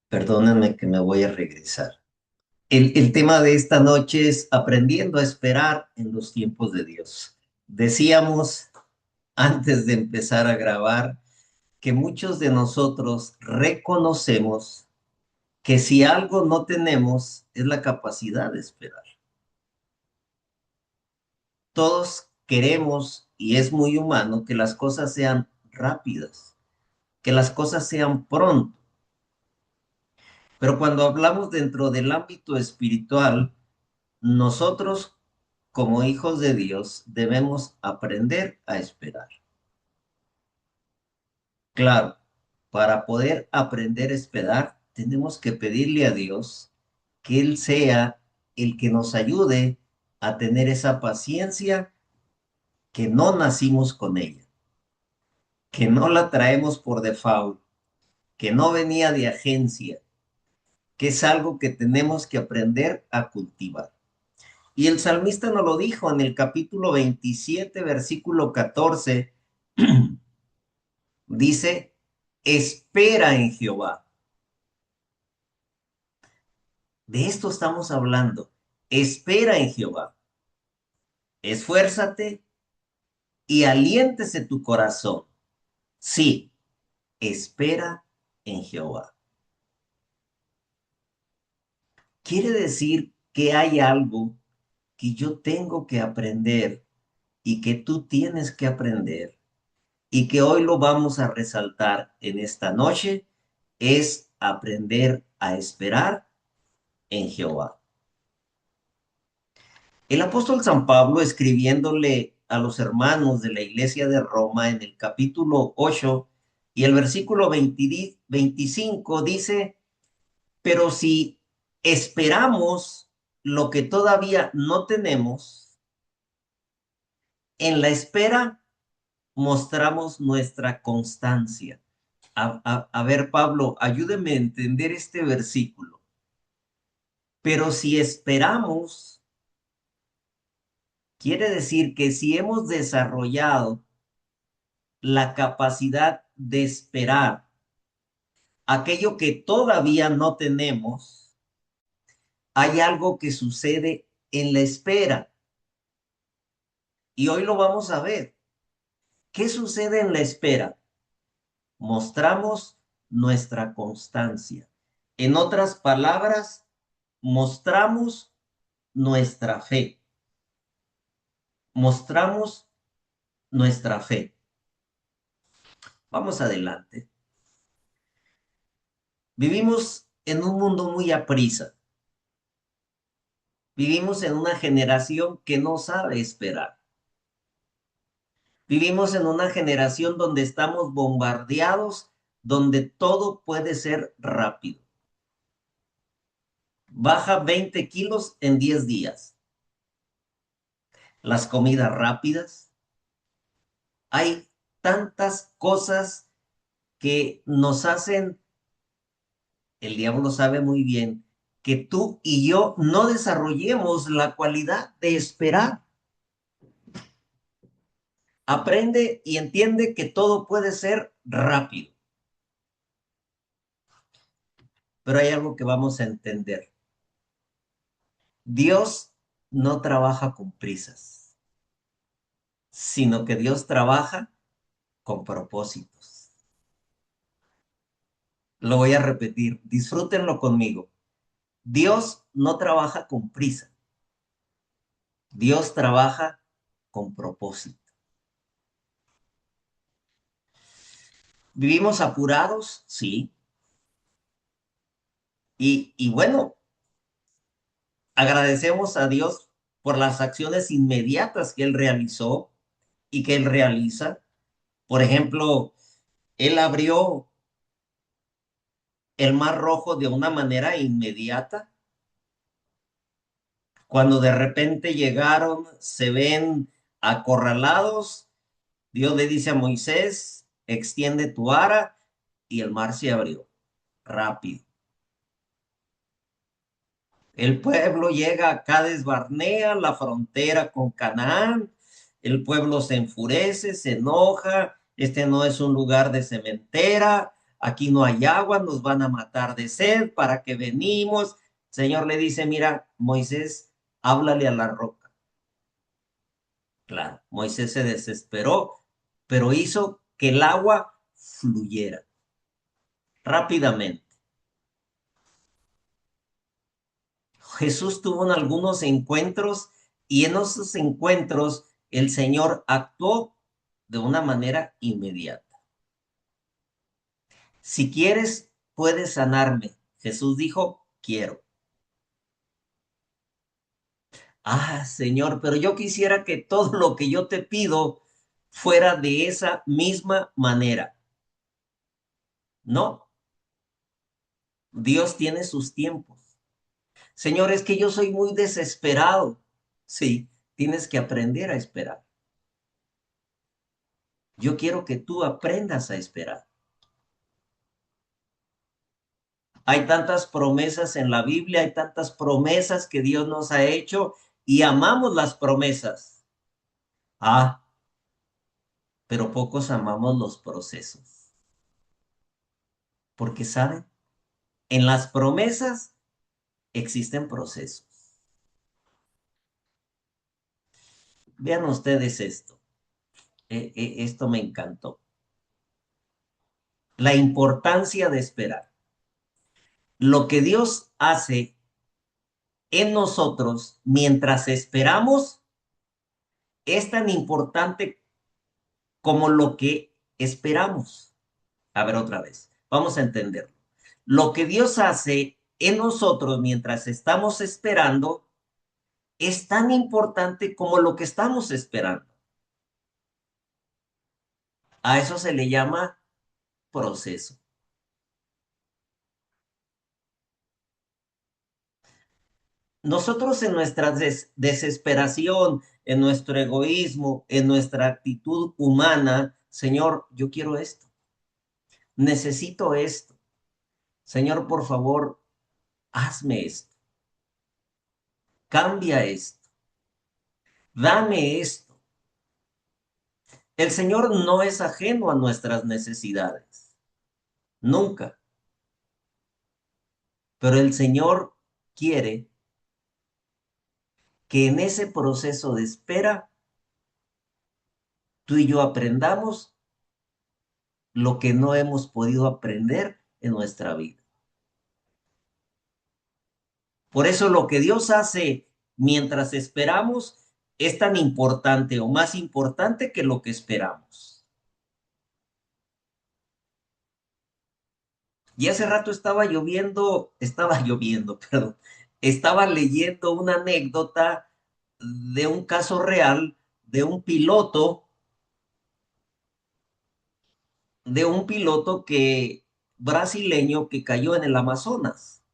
Perdónenme que me voy a regresar. El tema de esta noche es aprendiendo a esperar en los tiempos de Dios. Decíamos antes de empezar a grabar que muchos de nosotros reconocemos que si algo no tenemos es la capacidad de esperar. Todos queremos, y es muy humano, que las cosas sean rápidas, que las cosas sean pronto. Pero cuando hablamos dentro del ámbito espiritual, nosotros, como hijos de Dios, debemos aprender a esperar. Claro, para poder aprender a esperar, tenemos que pedirle a Dios que Él sea el que nos ayude a tener esa paciencia que no nacimos con ella, que no la traemos por default, que no venía de agencia, que es algo que tenemos que aprender a cultivar. Y el salmista nos lo dijo en el capítulo 27, versículo 14. Dice, espera en Jehová. De esto estamos hablando. Espera en Jehová. Esfuérzate y aliéntese tu corazón. Sí, espera en Jehová. Quiere decir que hay algo que yo tengo que aprender y que tú tienes que aprender y que hoy lo vamos a resaltar en esta noche, es aprender a esperar en Jehová. El apóstol San Pablo, escribiéndole a los hermanos de la iglesia de Roma en el capítulo 8 y el versículo 25, dice, pero si esperamos lo que todavía no tenemos, en la espera mostramos nuestra constancia. A ver, Pablo, ayúdeme a entender este versículo. Pero si esperamos, quiere decir que si hemos desarrollado la capacidad de esperar aquello que todavía no tenemos, hay algo que sucede en la espera. Y hoy lo vamos a ver. ¿Qué sucede en la espera? Mostramos nuestra constancia. En otras palabras, mostramos nuestra fe. Mostramos nuestra fe. Vamos adelante. Vivimos en un mundo muy aprisa. Vivimos en una generación que no sabe esperar. Vivimos en una generación donde estamos bombardeados, donde todo puede ser rápido. Baja 20 kilos en 10 días. Las comidas rápidas. Hay tantas cosas que nos hacen, el diablo sabe muy bien, que tú y yo no desarrollemos la cualidad de esperar. Aprende y entiende que todo puede ser rápido. Pero hay algo que vamos a entender. Dios no trabaja con prisas, sino que Dios trabaja con propósitos. Lo voy a repetir, disfrútenlo conmigo. Dios no trabaja con prisa, Dios trabaja con propósito. ¿Vivimos apurados? Sí. Y bueno, agradecemos a Dios por las acciones inmediatas que Él realizó y que Él realiza. Por ejemplo, Él abrió el Mar Rojo de una manera inmediata. Cuando de repente llegaron, se ven acorralados, Dios le dice a Moisés, extiende tu vara y el mar se abrió rápido. El pueblo llega a Cades Barnea, la frontera con Canaán. El pueblo se enfurece, se enoja. Este no es un lugar de cementera. aquí no hay agua, nos van a matar de sed, ¿para qué venimos? El Señor le dice, mira, Moisés, háblale a la roca. Claro, Moisés se desesperó, pero hizo que el agua fluyera rápidamente. Jesús tuvo algunos encuentros y en esos encuentros el Señor actuó de una manera inmediata. Si quieres, puedes sanarme. Jesús dijo, quiero. Ah, Señor, pero yo quisiera que todo lo que yo te pido fuera de esa misma manera. No, Dios tiene sus tiempos. Señor, es que yo soy muy desesperado. Sí, tienes que aprender a esperar. Yo quiero que tú aprendas a esperar. Hay tantas promesas en la Biblia, hay tantas promesas que Dios nos ha hecho y amamos las promesas. Ah, pero pocos amamos los procesos. Porque, ¿saben? En las promesas existen procesos. Vean ustedes esto. Esto me encantó. La importancia de esperar. Lo que Dios hace en nosotros mientras esperamos es tan importante como lo que esperamos. A ver otra vez, vamos a entenderlo. Lo que Dios hace en nosotros mientras estamos esperando es tan importante como lo que estamos esperando. A eso se le llama proceso. Nosotros en nuestra desesperación, en nuestro egoísmo, en nuestra actitud humana, Señor, yo quiero esto, necesito esto. Señor, por favor, hazme esto, cambia esto, dame esto. El Señor no es ajeno a nuestras necesidades, nunca, pero el Señor quiere que en ese proceso de espera tú y yo aprendamos lo que no hemos podido aprender en nuestra vida. Por eso lo que Dios hace mientras esperamos es tan importante o más importante que lo que esperamos. Y hace rato estaba lloviendo, perdón, estaba leyendo una anécdota de un caso real de un piloto que brasileño que cayó en el Amazonas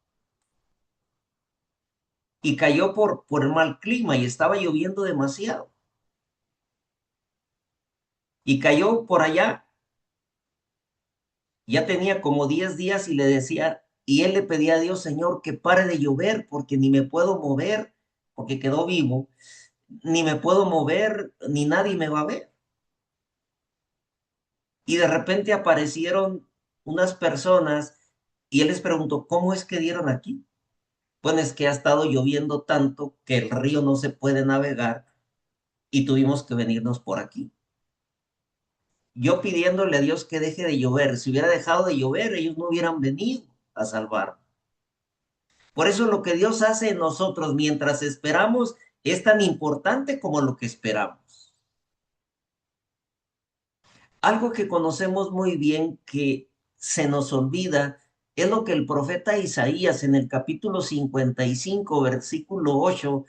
y cayó por el mal clima y estaba lloviendo demasiado. Y cayó por allá, ya tenía como 10 días y le decía, y él le pedía a Dios, Señor, que pare de llover porque ni me puedo mover, porque quedó vivo, ni me puedo mover, ni nadie me va a ver. Y de repente aparecieron unas personas y él les preguntó, ¿cómo es que dieron aquí? Pues es que ha estado lloviendo tanto que el río no se puede navegar y tuvimos que venirnos por aquí. Yo pidiéndole a Dios que deje de llover. Si hubiera dejado de llover, ellos no hubieran venido a salvar. Por eso lo que Dios hace en nosotros mientras esperamos es tan importante como lo que esperamos. Algo que conocemos muy bien que se nos olvida es lo que el profeta Isaías en el capítulo 55, versículo 8,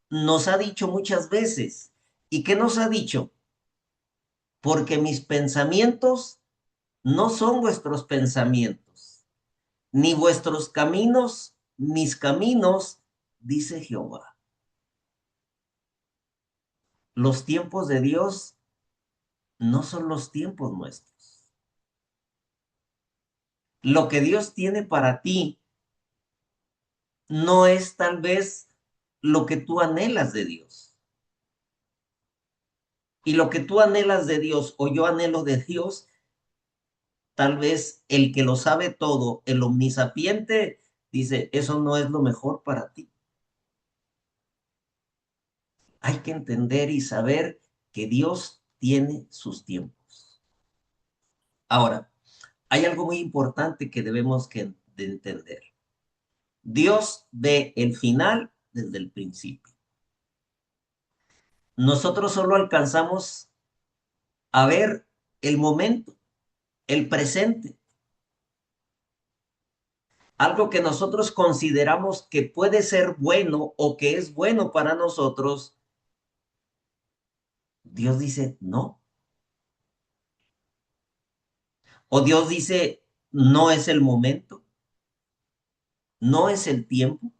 nos ha dicho muchas veces. ¿Y qué nos ha dicho? Porque mis pensamientos no son vuestros pensamientos, ni vuestros caminos, mis caminos, dice Jehová. Los tiempos de Dios no son los tiempos nuestros. Lo que Dios tiene para ti no es tal vez lo que tú anhelas de Dios. Y lo que tú anhelas de Dios o yo anhelo de Dios tal vez el que lo sabe todo, el omnisapiente, dice, eso no es lo mejor para ti. Hay que entender y saber que Dios tiene sus tiempos. Ahora, hay algo muy importante que debemos de entender. Dios ve el final desde el principio. Nosotros solo alcanzamos a ver el momento, el presente, algo que nosotros consideramos que puede ser bueno o que es bueno para nosotros. Dios dice no. O Dios dice no es el momento, no es el tiempo.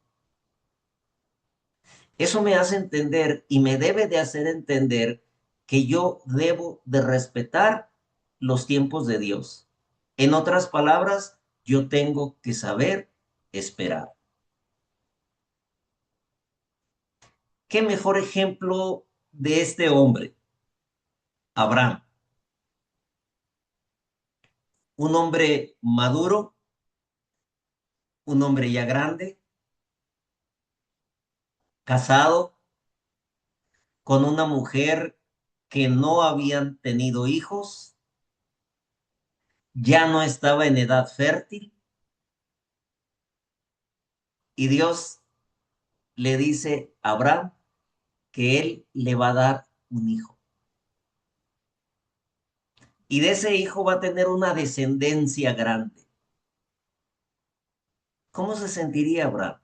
Eso me hace entender y me debe de hacer entender que yo debo de respetar los tiempos de Dios. En otras palabras, yo tengo que saber esperar. ¿Qué mejor ejemplo de este hombre? Abraham, un hombre maduro, un hombre ya grande, casado con una mujer que no habían tenido hijos, ya no estaba en edad fértil, y Dios le dice a Abraham que él le va a dar un hijo. Y de ese hijo va a tener una descendencia grande. ¿Cómo se sentiría Abraham?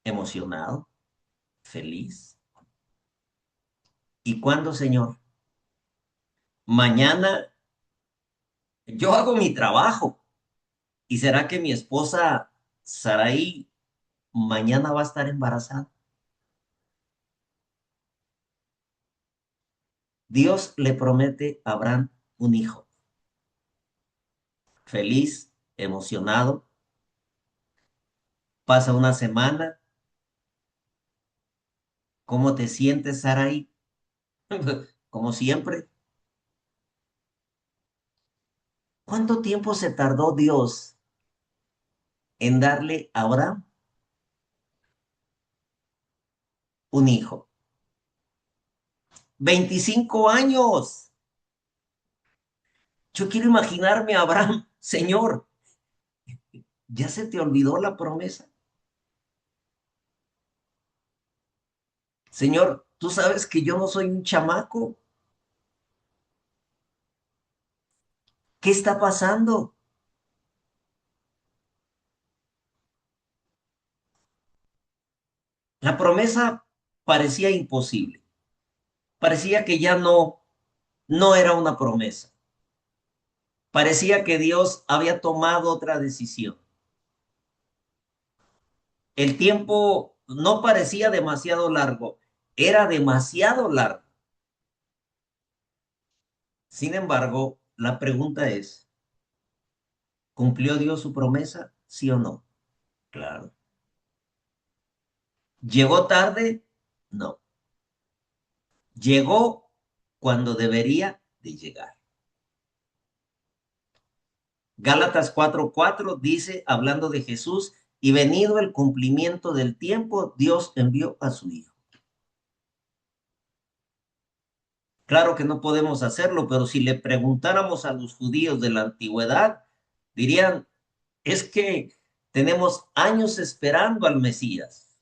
Emocionado, feliz. ¿Y cuándo, Señor? Mañana yo hago mi trabajo. ¿Y será que mi esposa Sarai mañana va a estar embarazada? Dios le promete a Abraham un hijo. Feliz, emocionado. Pasa una semana. ¿Cómo te sientes, Sarai? Como siempre. ¿Cuánto tiempo se tardó Dios en darle a Abraham un hijo? 25 años. Yo quiero imaginarme a Abraham, Señor, ¿ya se te olvidó la promesa? Señor, tú sabes que yo no soy un chamaco. ¿Qué está pasando? La promesa parecía imposible. Parecía que ya no era una promesa. Parecía que Dios había tomado otra decisión. El tiempo no parecía demasiado largo, era demasiado largo. Sin embargo, la pregunta es, ¿cumplió Dios su promesa? ¿Sí o no? Claro. ¿Llegó tarde? No. Llegó cuando debería de llegar. Gálatas 4:4 dice, hablando de Jesús, y venido el cumplimiento del tiempo, Dios envió a su Hijo. Claro que no podemos hacerlo, pero si le preguntáramos a los judíos de la antigüedad, dirían, es que tenemos años esperando al Mesías.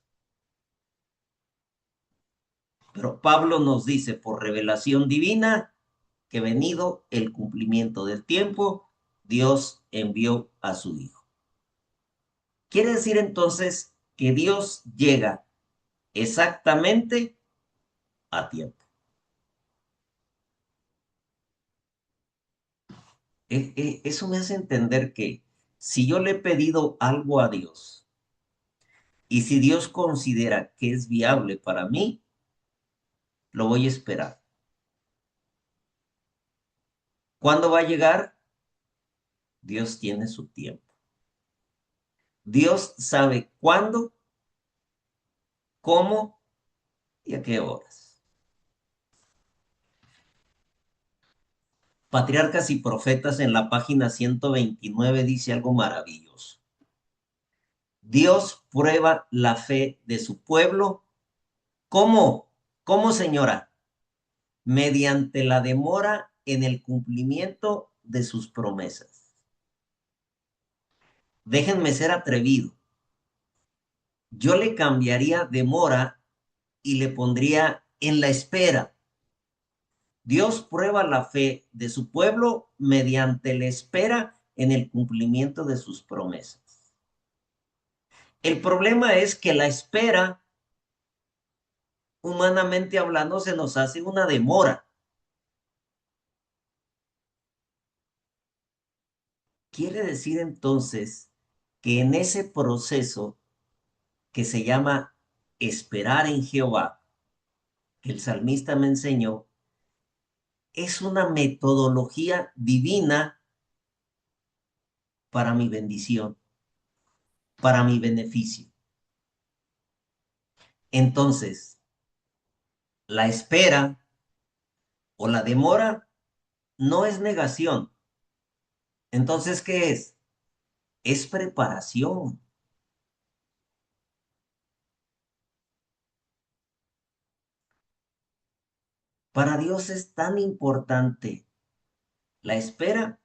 Pero Pablo nos dice por revelación divina que venido el cumplimiento del tiempo, Dios envió a su Hijo. Quiere decir entonces que Dios llega exactamente a tiempo. Eso me hace entender que si yo le he pedido algo a Dios y si Dios considera que es viable para mí, lo voy a esperar. ¿Cuándo va a llegar? Dios tiene su tiempo. Dios sabe cuándo, cómo y a qué horas. Patriarcas y Profetas en la página 129 dice algo maravilloso. Dios prueba la fe de su pueblo. ¿Cómo? ¿Cómo, señora? Mediante la demora en el cumplimiento de sus promesas. Déjenme ser atrevido. Yo le cambiaría demora y le pondría en la espera. Dios prueba la fe de su pueblo mediante la espera en el cumplimiento de sus promesas. El problema es que la espera, humanamente hablando, se nos hace una demora. Quiere decir entonces que en ese proceso que se llama esperar en Jehová, que el salmista me enseñó, es una metodología divina para mi bendición, para mi beneficio. Entonces, la espera o la demora no es negación. Entonces, ¿qué es? Es preparación. Para Dios es tan importante la espera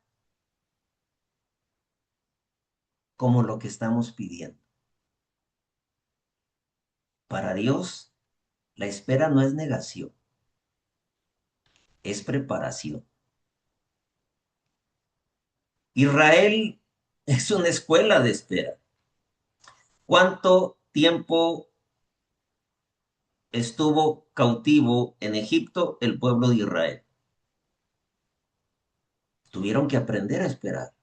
como lo que estamos pidiendo. Para Dios, la espera no es negación, es preparación. Israel es una escuela de espera. ¿Cuánto tiempo estuvo cautivo en Egipto el pueblo de Israel? Tuvieron que aprender a esperar.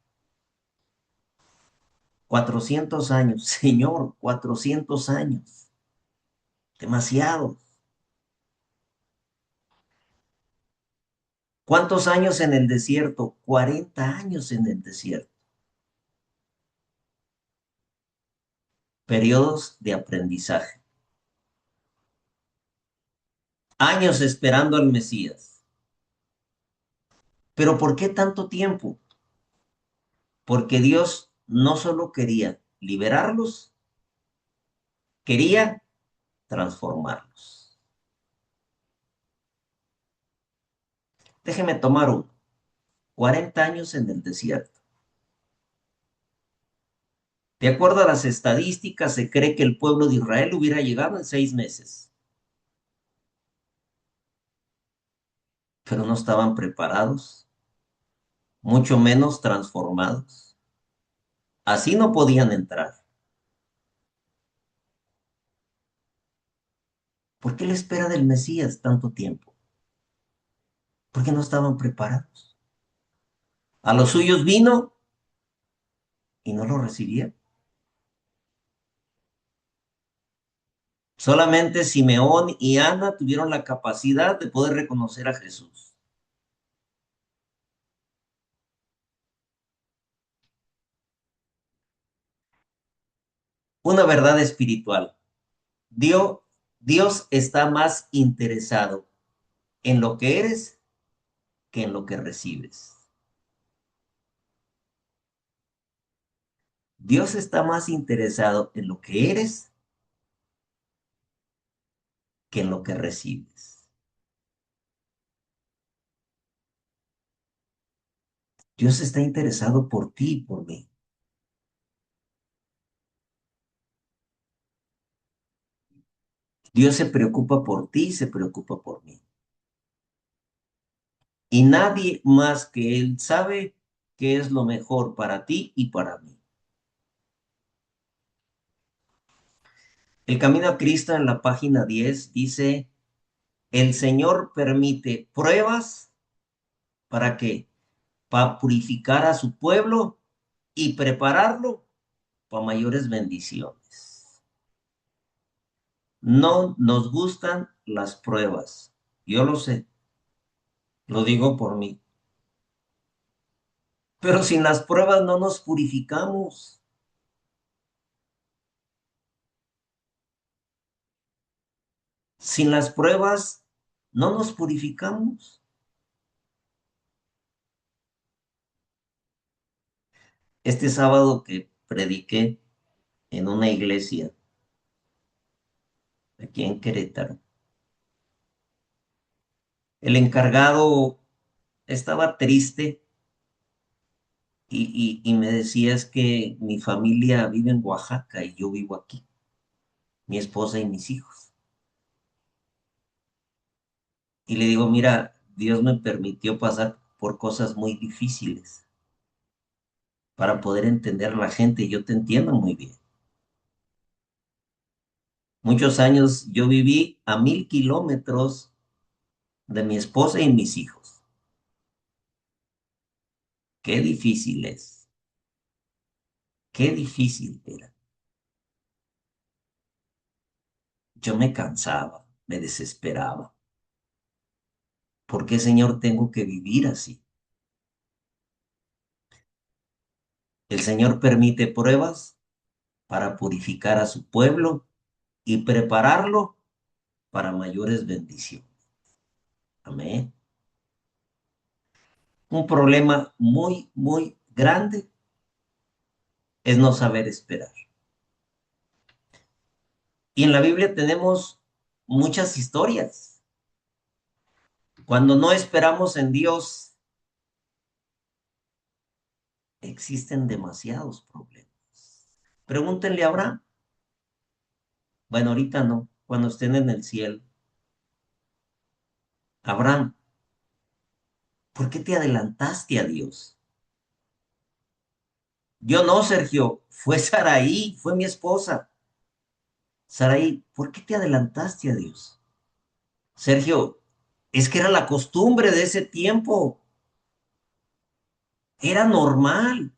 400 años, Señor, 400 años. Demasiado. ¿Cuántos años en el desierto? 40 años en el desierto. Periodos de aprendizaje. Años esperando al Mesías. ¿Pero por qué tanto tiempo? Porque Dios no solo quería liberarlos, quería transformarlos. Déjeme tomar uno. 40 años en el desierto. De acuerdo a las estadísticas, se cree que el pueblo de Israel hubiera llegado en 6 meses, pero no estaban preparados, mucho menos transformados. Así no podían entrar. ¿Por qué la espera del Mesías tanto tiempo? Porque no estaban preparados. A los suyos vino y no lo recibieron. Solamente Simeón y Ana tuvieron la capacidad de poder reconocer a Jesús. Una verdad espiritual. Dios, Dios está más interesado en lo que eres que en lo que recibes. Dios está más interesado en lo que eres que en lo que recibes. Dios está interesado por ti y por mí. Dios se preocupa por ti y se preocupa por mí. Y nadie más que Él sabe qué es lo mejor para ti y para mí. El Camino a Cristo en la página 10 dice, el Señor permite pruebas para que, para purificar a su pueblo y prepararlo para mayores bendiciones. No nos gustan las pruebas. Yo lo sé, lo digo por mí. Pero sin las pruebas no nos purificamos. Sin las pruebas no nos purificamos. Este sábado que prediqué en una iglesia aquí en Querétaro, el encargado estaba triste y me decía es que mi familia vive en Oaxaca y yo vivo aquí, mi esposa y mis hijos. Y le digo, mira, Dios me permitió pasar por cosas muy difíciles para poder entender a la gente y yo te entiendo muy bien. Muchos años yo viví a 1000 kilómetros de mi esposa y mis hijos. Qué difícil es, qué difícil era. Yo me cansaba, me desesperaba. ¿Por qué, Señor, tengo que vivir así? El Señor permite pruebas para purificar a su pueblo y prepararlo para mayores bendiciones. Amén. Un problema muy, muy grande es no saber esperar. Y en la Biblia tenemos muchas historias. Cuando no esperamos en Dios, existen demasiados problemas. Pregúntenle a Abraham. Bueno, ahorita no, cuando estén en el cielo. Abraham, ¿por qué te adelantaste a Dios? Yo no, Sergio, fue Saraí, fue mi esposa. Saraí, ¿por qué te adelantaste a Dios? Sergio, es que era la costumbre de ese tiempo, era normal.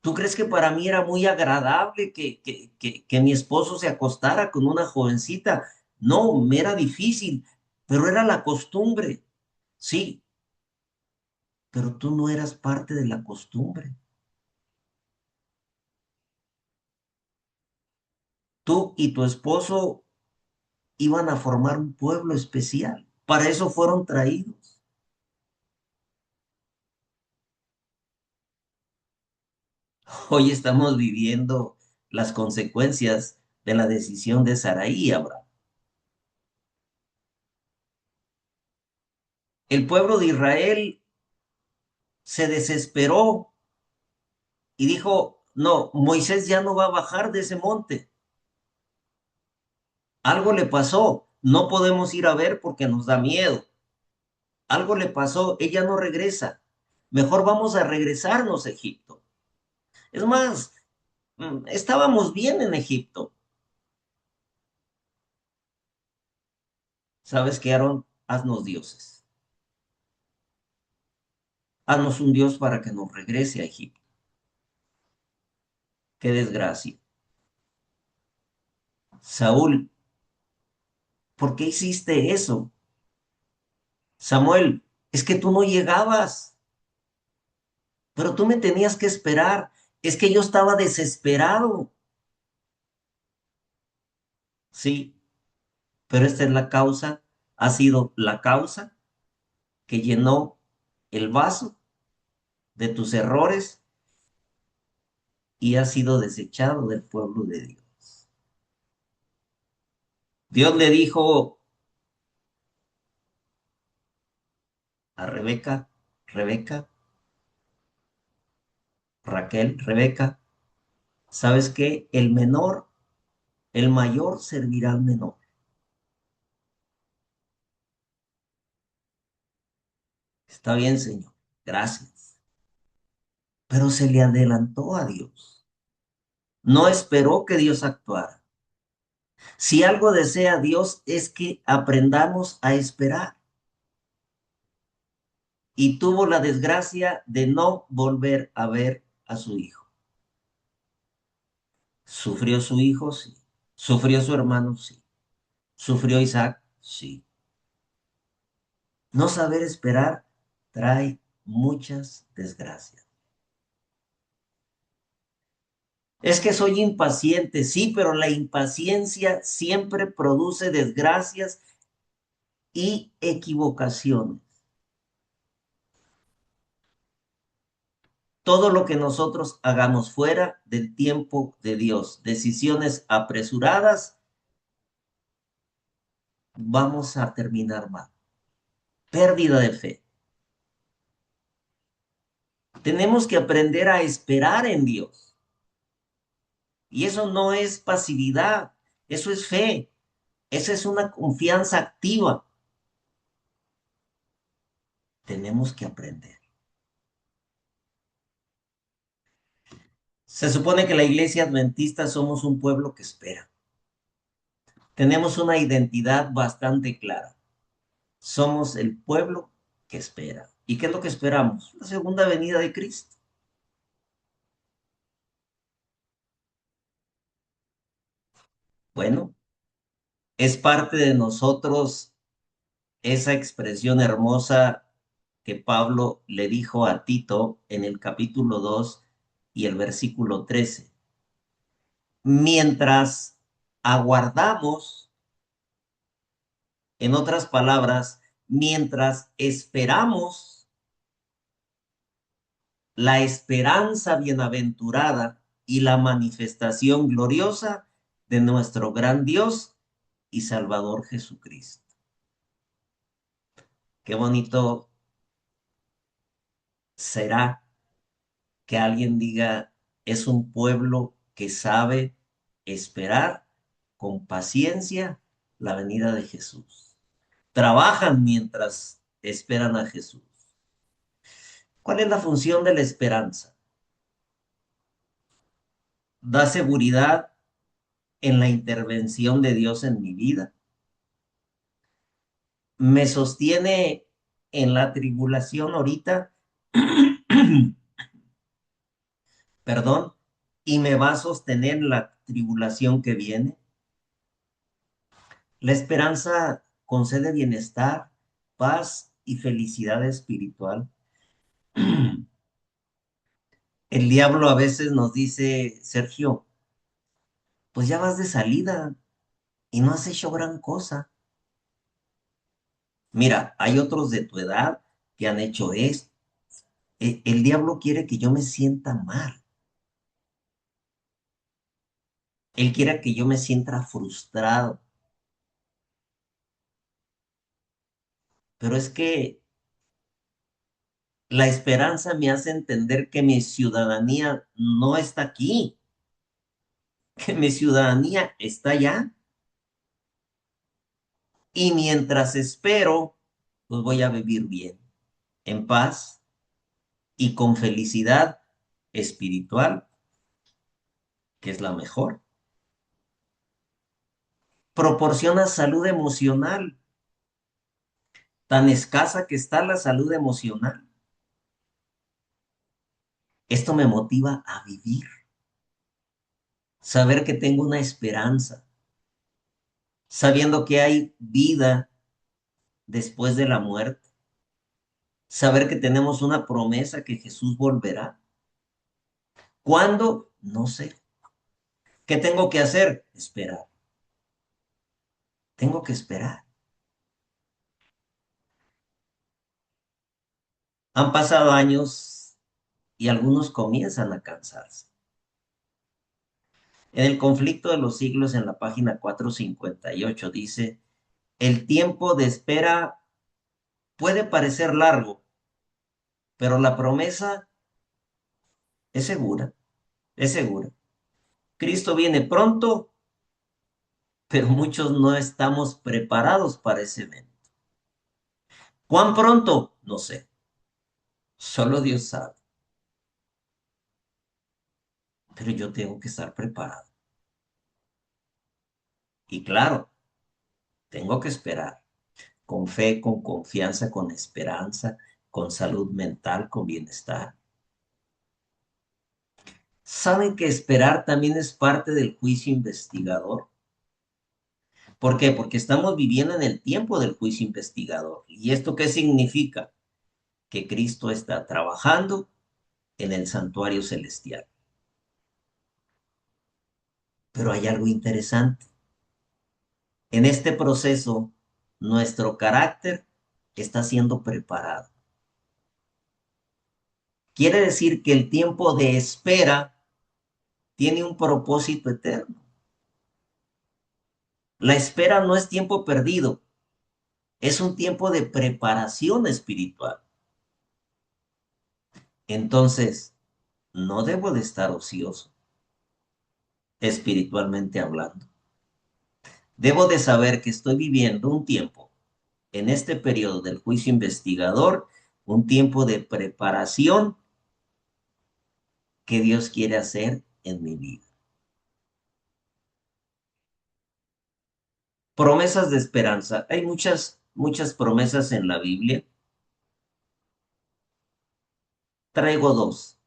¿Tú crees que para mí era muy agradable que mi esposo se acostara con una jovencita? No, me era difícil, pero era la costumbre. Sí, pero tú no eras parte de la costumbre. Tú y tu esposo iban a formar un pueblo especial. Para eso fueron traídos. Hoy estamos viviendo las consecuencias de la decisión de Saraí y Abraham. El pueblo de Israel se desesperó y dijo, no, Moisés ya no va a bajar de ese monte. Algo le pasó, no podemos ir a ver porque nos da miedo. Algo le pasó, ella no regresa. Mejor vamos a regresarnos a Egipto. Es más, estábamos bien en Egipto. ¿Sabes qué, Aarón? Haznos dioses. Haznos un Dios para que nos regrese a Egipto. Qué desgracia. Saúl, ¿por qué hiciste eso? Samuel, es que tú no llegabas, pero tú me tenías que esperar. Es que yo estaba desesperado. Sí, pero esta es la causa, ha sido la causa que llenó el vaso de tus errores y ha sido desechado del pueblo de Dios. Dios le dijo a Rebeca, Rebeca, Raquel, Rebeca, ¿sabes qué? El mayor servirá al menor. Está bien, Señor, gracias. Pero se le adelantó a Dios. No esperó que Dios actuara. Si algo desea Dios es que aprendamos a esperar. Y tuvo la desgracia de no volver a ver a su hijo. ¿Sufrió su hijo? Sí. ¿Sufrió su hermano? Sí. ¿Sufrió Isaac? Sí. No saber esperar trae muchas desgracias. Es que soy impaciente, sí, pero la impaciencia siempre produce desgracias y equivocaciones. todo lo que nosotros hagamos fuera del tiempo de Dios, decisiones apresuradas, vamos a terminar mal. Pérdida de fe. Tenemos que aprender a esperar en Dios. Y eso no es pasividad, eso es fe. Esa es una confianza activa. Tenemos que aprender. Se supone que la iglesia adventista somos un pueblo que espera. Tenemos una identidad bastante clara. Somos el pueblo que espera. ¿Y qué es lo que esperamos? La segunda venida de Cristo. Bueno, es parte de nosotros esa expresión hermosa que Pablo le dijo a Tito en el capítulo 2 y el versículo 13. Mientras aguardamos, en otras palabras, mientras esperamos la esperanza bienaventurada y la manifestación gloriosa de nuestro gran Dios y Salvador Jesucristo. Qué bonito será que alguien diga, es un pueblo que sabe esperar con paciencia la venida de Jesús. Trabajan mientras esperan a Jesús. ¿Cuál es la función de la esperanza? Da seguridad en la intervención de Dios en mi vida. Me sostiene en la tribulación ahorita, perdón, y me va a sostener en la tribulación que viene. La esperanza concede bienestar, paz y felicidad espiritual. El diablo a veces nos dice, Sergio, pues ya vas de salida y no has hecho gran cosa. Mira, hay otros de tu edad que han hecho esto. El diablo quiere que yo me sienta mal. Él quiere que yo me sienta frustrado. Pero es que la esperanza me hace entender que mi ciudadanía no está aquí, que mi ciudadanía está allá. Y mientras espero, pues voy a vivir bien, en paz y con felicidad espiritual, que es la mejor. Proporciona salud emocional, tan escasa que está la salud emocional. Esto me motiva a vivir, saber que tengo una esperanza, sabiendo que hay vida después de la muerte, saber que tenemos una promesa que Jesús volverá. ¿Cuándo? No sé. ¿Qué tengo que hacer? Esperar. Tengo que esperar. Han pasado años y algunos comienzan a cansarse. En el conflicto de los siglos, en la página 458, dice, el tiempo de espera puede parecer largo, pero la promesa es segura, es segura. Cristo viene pronto, pero muchos no estamos preparados para ese evento. ¿Cuán pronto? No sé, solo Dios sabe, pero yo tengo que estar preparado. Y claro, tengo que esperar. Con fe, con confianza, con esperanza, con salud mental, con bienestar. ¿Saben que esperar también es parte del juicio investigador? ¿Por qué? Porque estamos viviendo en el tiempo del juicio investigador. ¿Y esto qué significa? Que Cristo está trabajando en el santuario celestial. Pero hay algo interesante. En este proceso, nuestro carácter está siendo preparado. Quiere decir que el tiempo de espera tiene un propósito eterno. La espera no es tiempo perdido, es un tiempo de preparación espiritual. Entonces, no debo de estar ocioso, espiritualmente hablando. Debo de saber que estoy viviendo un tiempo en este periodo del juicio investigador, un tiempo de preparación que Dios quiere hacer en mi vida. Promesas de esperanza. Hay muchas promesas en la Biblia. Traigo dos.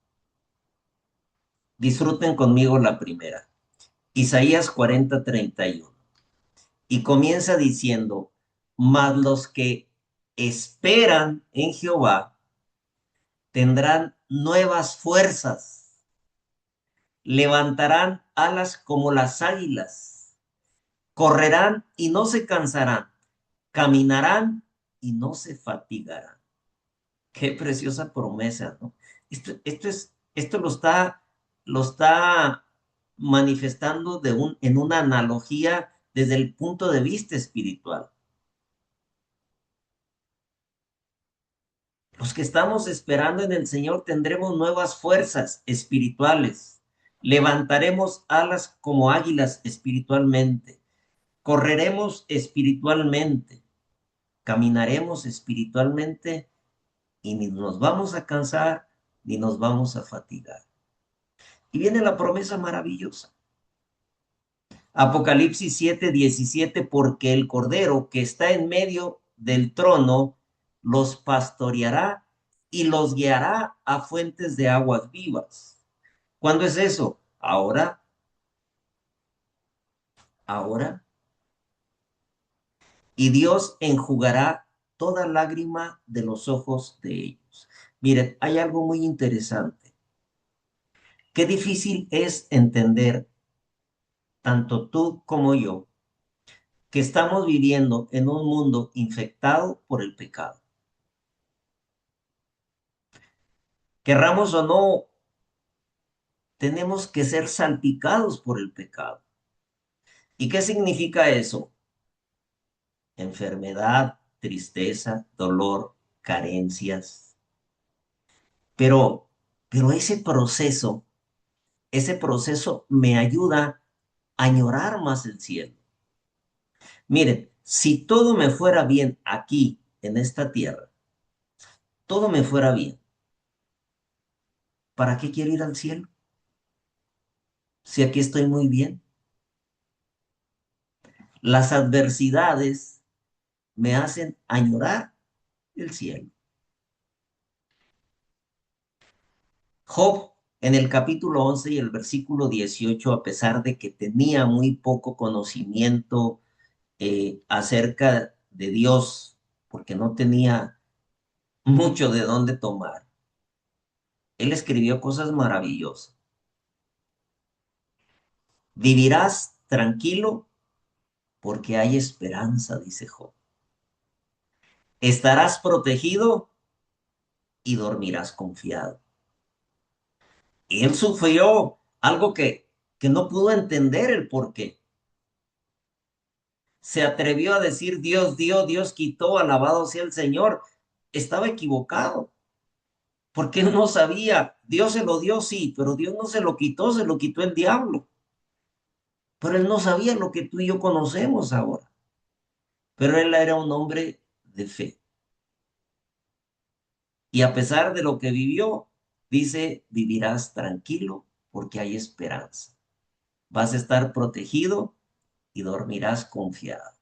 Disfruten conmigo la primera. Isaías 40:31. Y comienza diciendo, mas los que esperan en Jehová tendrán nuevas fuerzas, levantarán alas como las águilas, correrán y no se cansarán, caminarán y no se fatigarán. Qué preciosa promesa, ¿no? Esto lo está manifestando en una analogía desde el punto de vista espiritual. Los que estamos esperando en el Señor tendremos nuevas fuerzas espirituales. Levantaremos alas como águilas espiritualmente. Correremos espiritualmente. Caminaremos espiritualmente y ni nos vamos a cansar ni nos vamos a fatigar. Y viene la promesa maravillosa. Apocalipsis 7:17, porque el Cordero que está en medio del trono los pastoreará y los guiará a fuentes de aguas vivas. ¿Cuándo es eso? Ahora, ahora. Y Dios enjugará toda lágrima de los ojos de ellos. Miren, hay algo muy interesante. Qué difícil es entender, tanto tú como yo, que estamos viviendo en un mundo infectado por el pecado. Querramos o no, tenemos que ser salpicados por el pecado. ¿Y qué significa eso? Enfermedad, tristeza, dolor, carencias. Pero, pero ese proceso me ayuda a añorar más el cielo. Miren, si todo me fuera bien aquí, en esta tierra, todo me fuera bien, ¿para qué quiero ir al cielo? Si aquí estoy muy bien. Las adversidades me hacen añorar el cielo. Job, en el capítulo 11 y el versículo 18, a pesar de que tenía muy poco conocimiento acerca de Dios, porque no tenía mucho de dónde tomar, él escribió cosas maravillosas. Vivirás tranquilo porque hay esperanza, dice Job. Estarás protegido y dormirás confiado. Y él sufrió algo que no pudo entender el por qué. Se atrevió a decir Dios dio, Dios quitó, alabado sea el Señor. Estaba equivocado, porque él no sabía. Dios se lo dio, sí, pero Dios no se lo quitó, se lo quitó el diablo. Pero él no sabía lo que tú y yo conocemos ahora. Pero él era un hombre de fe. Y a pesar de lo que vivió, dice, vivirás tranquilo porque hay esperanza. Vas a estar protegido y dormirás confiado.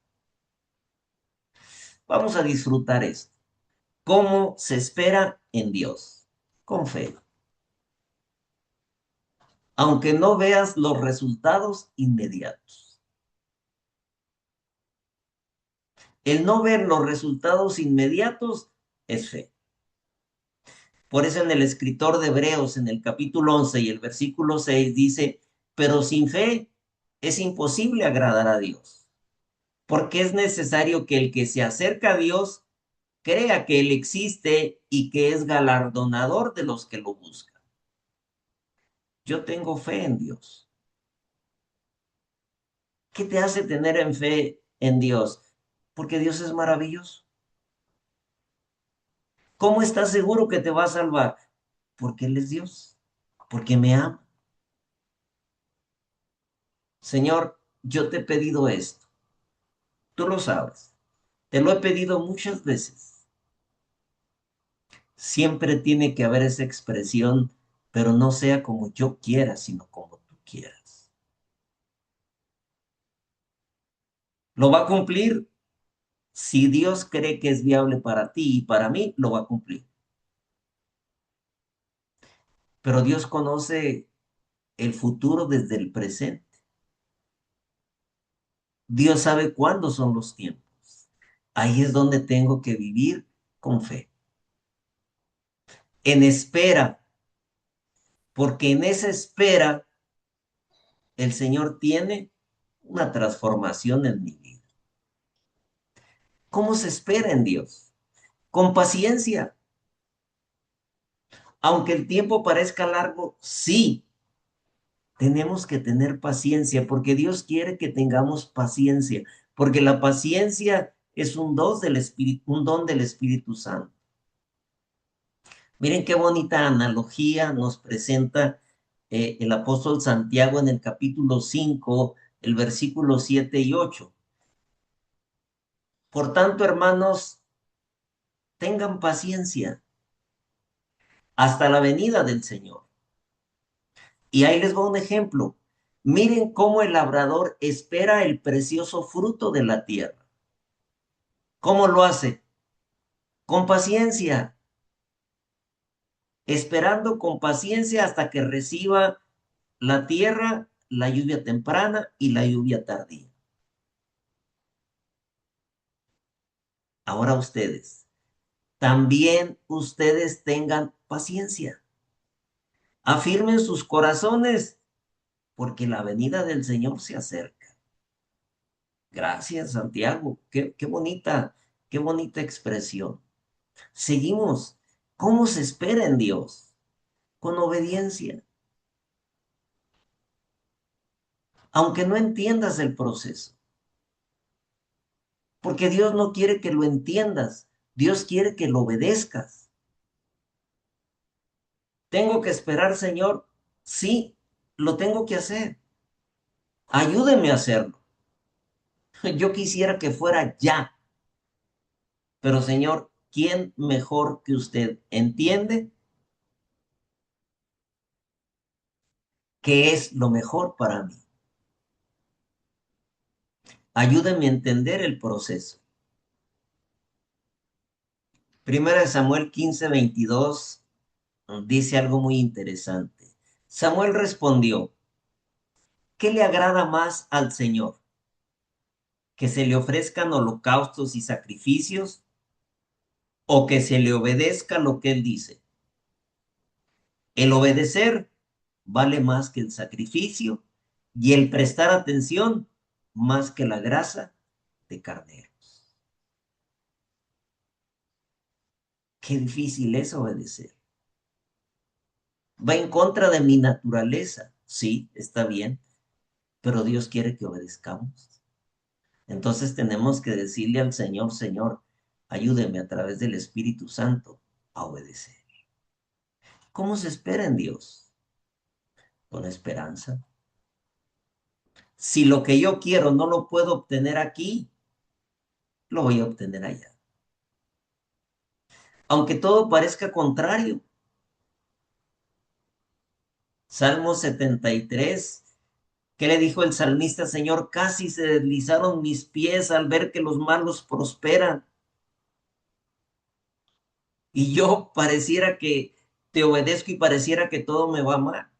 Vamos a disfrutar esto. ¿Cómo se espera en Dios? Con fe. Aunque no veas los resultados inmediatos. El no ver los resultados inmediatos es fe. Por eso en el escritor de Hebreos, en el capítulo 11 y el versículo 6 dice, pero sin fe es imposible agradar a Dios, porque es necesario que el que se acerca a Dios crea que Él existe y que es galardonador de los que lo buscan. Yo tengo fe en Dios. ¿Qué te hace tener en fe en Dios? Porque Dios es maravilloso. ¿Cómo estás seguro que te va a salvar? Porque Él es Dios, porque me ama. Señor, yo te he pedido esto. Tú lo sabes. Te lo he pedido muchas veces. Siempre tiene que haber esa expresión, pero no sea como yo quiera, sino como tú quieras. Lo va a cumplir. Si Dios cree que es viable para ti y para mí, lo va a cumplir. Pero Dios conoce el futuro desde el presente. Dios sabe cuándo son los tiempos. Ahí es donde tengo que vivir con fe, en espera, porque en esa espera el Señor tiene una transformación en mi vida. ¿Cómo se espera en Dios? Con paciencia. Aunque el tiempo parezca largo, sí, tenemos que tener paciencia porque Dios quiere que tengamos paciencia, porque la paciencia es un don del Espíritu Santo. Miren qué bonita analogía nos presenta el apóstol Santiago en el capítulo 5, el versículo 7 y 8. Por tanto, hermanos, tengan paciencia hasta la venida del Señor. Y ahí les va un ejemplo. Miren cómo el labrador espera el precioso fruto de la tierra. ¿Cómo lo hace? Con paciencia, esperando con paciencia hasta que reciba la tierra, la lluvia temprana y la lluvia tardía. Ahora ustedes, también ustedes tengan paciencia. Afirmen sus corazones porque la venida del Señor se acerca. Gracias, Santiago. Qué bonita expresión. Seguimos. ¿Cómo se espera en Dios? Con obediencia. Aunque no entiendas el proceso. Porque Dios no quiere que lo entiendas. Dios quiere que lo obedezcas. ¿Tengo que esperar, Señor? Sí, lo tengo que hacer. Ayúdeme a hacerlo. Yo quisiera que fuera ya. Pero, Señor, ¿quién mejor que usted entiende qué es lo mejor para mí? Ayúdeme a entender el proceso. Primera de Samuel 15:22 dice algo muy interesante. Samuel respondió, ¿qué le agrada más al Señor? ¿Que se le ofrezcan holocaustos y sacrificios o que se le obedezca lo que él dice? El obedecer vale más que el sacrificio y el prestar atención más que la grasa de carneros. Qué difícil es obedecer. Va en contra de mi naturaleza. Sí, está bien, pero Dios quiere que obedezcamos. Entonces tenemos que decirle al Señor, Señor, ayúdeme a través del Espíritu Santo a obedecer. ¿Cómo se espera en Dios? Con esperanza. Si lo que yo quiero no lo puedo obtener aquí, lo voy a obtener allá. Aunque todo parezca contrario. Salmo 73. ¿Qué le dijo el salmista? Señor, casi se deslizaron mis pies al ver que los malos prosperan. Y yo pareciera que te obedezco y pareciera que todo me va mal.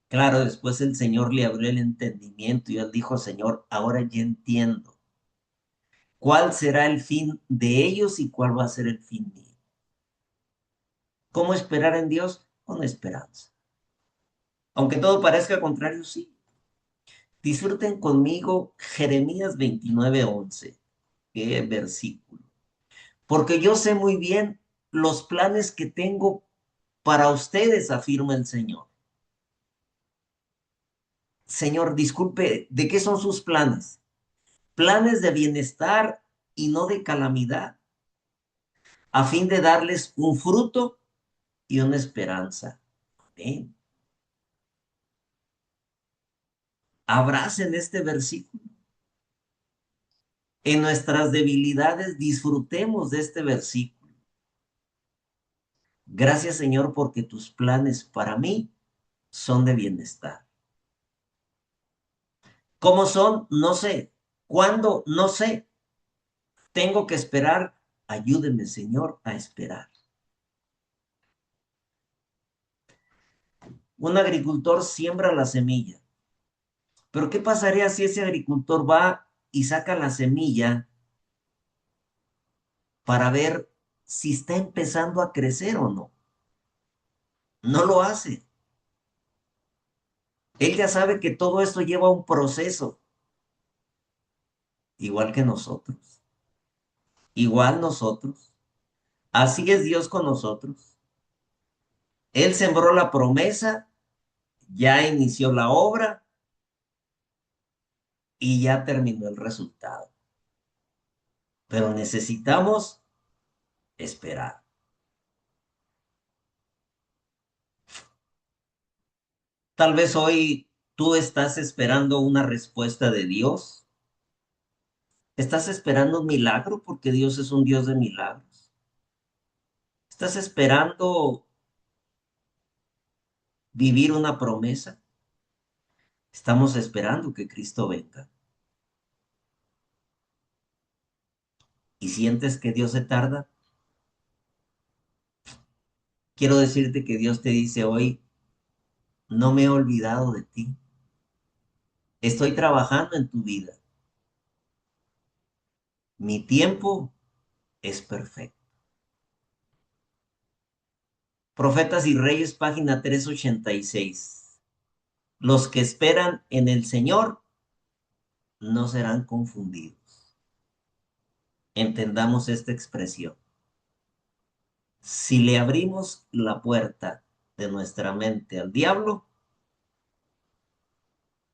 Claro, después el Señor le abrió el entendimiento y él dijo, Señor, ahora ya entiendo cuál será el fin de ellos y cuál va a ser el fin mío. ¿Cómo esperar en Dios? Con esperanza. Aunque todo parezca contrario, sí. Disfruten conmigo Jeremías 29:11. Qué versículo. porque yo sé muy bien los planes que tengo para ustedes, afirma el Señor. Señor, disculpe, ¿de qué son sus planes? Planes de bienestar y no de calamidad, a fin de darles un fruto y una esperanza. Amén. Abracen este versículo. En nuestras debilidades disfrutemos de este versículo. Gracias, Señor, porque tus planes para mí son de bienestar. ¿Cómo son? No sé. ¿Cuándo? No sé. Tengo que esperar. Ayúdeme, Señor, a esperar. Un agricultor siembra la semilla. Pero ¿qué pasaría si ese agricultor va y saca la semilla para ver si está empezando a crecer o no? No lo hace. Él ya sabe que todo esto lleva un proceso, igual que nosotros. Igual nosotros. Así es Dios con nosotros. Él sembró la promesa, ya inició la obra y ya terminó el resultado. Pero necesitamos esperar. Tal vez hoy tú estás esperando una respuesta de Dios. Estás esperando un milagro porque Dios es un Dios de milagros. Estás esperando vivir una promesa. Estamos esperando que Cristo venga. ¿Y sientes que Dios se tarda? Quiero decirte que Dios te dice hoy, no me he olvidado de ti. Estoy trabajando en tu vida. Mi tiempo es perfecto. Profetas y Reyes, página 386. Los que esperan en el Señor no serán confundidos. Entendamos esta expresión. Si le abrimos la puerta de nuestra mente al diablo,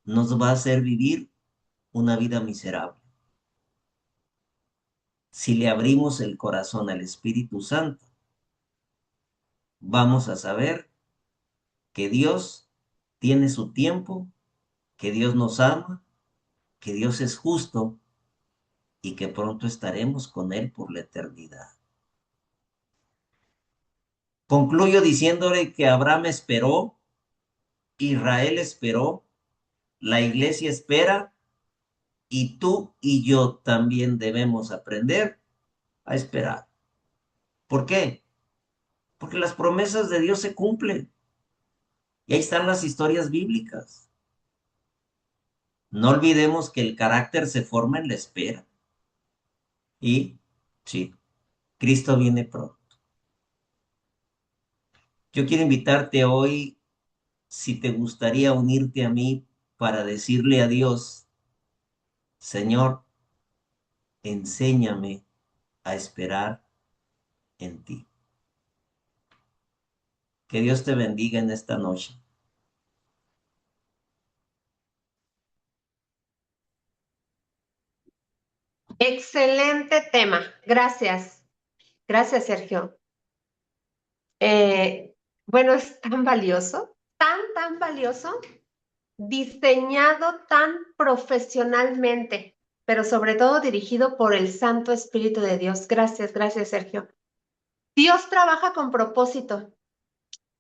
nos va a hacer vivir una vida miserable. Si le abrimos el corazón al Espíritu Santo, vamos a saber que Dios tiene su tiempo, que Dios nos ama, que Dios es justo y que pronto estaremos con Él por la eternidad. Concluyo diciéndole que Abraham esperó, Israel esperó, la iglesia espera y tú y yo también debemos aprender a esperar. ¿Por qué? Porque las promesas de Dios se cumplen y ahí están las historias bíblicas. No olvidemos que el carácter se forma en la espera y sí, Cristo viene pronto. Yo quiero invitarte hoy, si te gustaría unirte a mí para decirle a Dios, Señor, enséñame a esperar en ti. Que Dios te bendiga en esta noche. Excelente tema. Gracias. Gracias, Sergio. Bueno, es tan valioso, tan valioso, diseñado tan profesionalmente, pero sobre todo dirigido por el Santo Espíritu de Dios. Gracias, Sergio. Dios trabaja con propósito.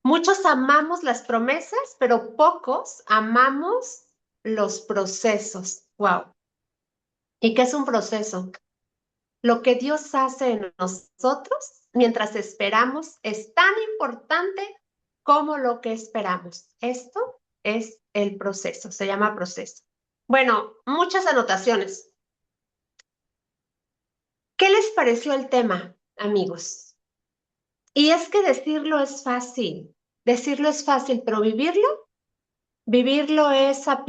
Muchos amamos las promesas, pero pocos amamos los procesos. Wow. ¿Y qué es un proceso? Lo que Dios hace en nosotros mientras esperamos es tan importante como lo que esperamos. Esto es el proceso, se llama proceso. Bueno, muchas anotaciones. ¿Qué les pareció el tema, amigos? Y es que decirlo es fácil, pero vivirlo es